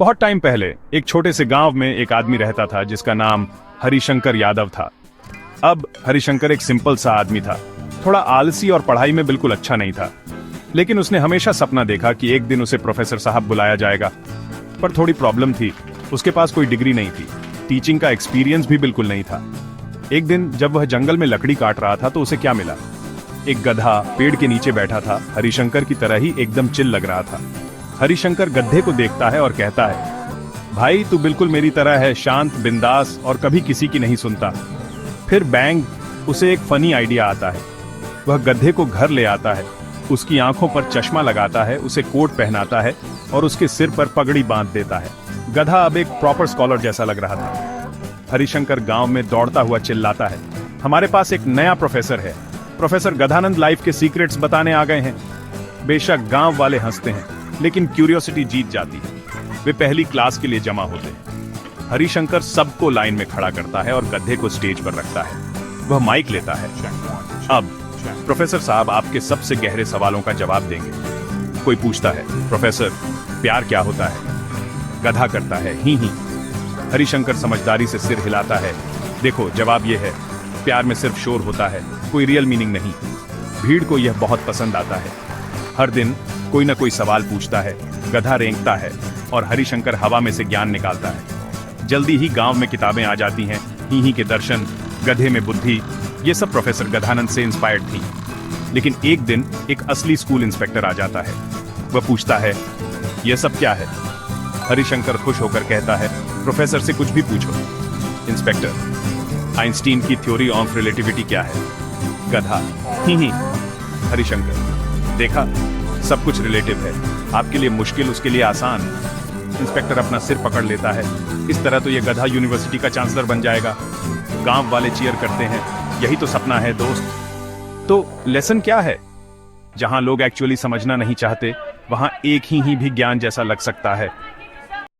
बहुत टाइम पहले एक छोटे से गांव में एक आदमी रहता था जिसका नाम हरिशंकर यादव था। अब हरिशंकर एक सिंपल सा आदमी था, थोड़ा आलसी और पढ़ाई में बिल्कुल अच्छा नहीं था। लेकिन उसने हमेशा सपना देखा कि एक दिन उसे प्रोफेसर साहब बुलाया जाएगा। पर थोड़ी प्रॉब्लम थी, उसके पास कोई डिग्री नहीं थी, टीचिंग का एक्सपीरियंस भी बिल्कुल नहीं था। एक दिन जब वह जंगल में लकड़ी काट रहा था तो उसे क्या मिला? एक गधा पेड़ के नीचे बैठा था, हरिशंकर की तरह ही एकदम चिल लग रहा था। हरिशंकर गधे को देखता है और कहता है, भाई तू बिल्कुल मेरी तरह है, शांत, बिंदास और कभी किसी की नहीं सुनता। फिर बैंग उसे एक फनी आइडिया आता है। वह गधे को घर ले आता है, उसकी आंखों पर चश्मा लगाता है, उसे कोट पहनाता है और उसके सिर पर पगड़ी बांध देता है। गधा अब एक प्रॉपर स्कॉलर जैसा लग रहा था। हरिशंकर गांव में दौड़ता हुआ चिल्लाता है, हमारे पास एक नया प्रोफेसर है, प्रोफेसर गधानंद लाइफ के सीक्रेट्स बताने आ गए हैं। बेशक गांव वाले हंसते हैं, लेकिन क्यूरियोसिटी जीत जाती है। वे पहली क्लास के लिए जमा होते हैं। हरिशंकर सबको लाइन में खड़ा करता है और गधे को स्टेज पर रखता है। वह माइक लेता है। अब प्रोफेसर साहब आपके सबसे गहरे सवालों का जवाब देंगे। कोई पूछता है, प्रोफेसर प्यार क्या होता है? गधा करता है, ही। हरिशंकर समझदारी से सिर हिलाता है, देखो जवाब ये है, प्यार में सिर्फ शोर होता है, कोई रियल मीनिंग नहीं। भीड़ को यह बहुत पसंद आता है। हर दिन कोई ना कोई सवाल पूछता है, गधा रेंगता है और हरिशंकर हवा में से ज्ञान निकालता है। जल्दी ही गांव में किताबें आ जाती हैं, ही के दर्शन, गधे में बुद्धि, ये सब प्रोफेसर गधानंद से इंस्पायर्ड थी। लेकिन एक दिन एक असली स्कूल इंस्पेक्टर आ जाता है। वह पूछता है, यह सब क्या है? हरिशंकर खुश होकर कहता है, प्रोफेसर से कुछ भी पूछो। इंस्पेक्टर, आइंस्टीन की थ्योरी ऑफ रिलेटिविटी क्या है? गधा, ही। हरिशंकर, देखा, सब कुछ रिलेटिव है, आपके लिए मुश्किल उसके लिए आसान। इंस्पेक्टर अपना सिर पकड़ लेता है, इस तरह तो ये गधा यूनिवर्सिटी का चांसलर बन जाएगा। गांव वाले चीयर करते हैं, यही तो सपना है दोस्त। तो लेसन क्या है? जहां लोग एक्चुअली समझना नहीं चाहते, वहां एक ही भी ज्ञान जैसा लग सकता है।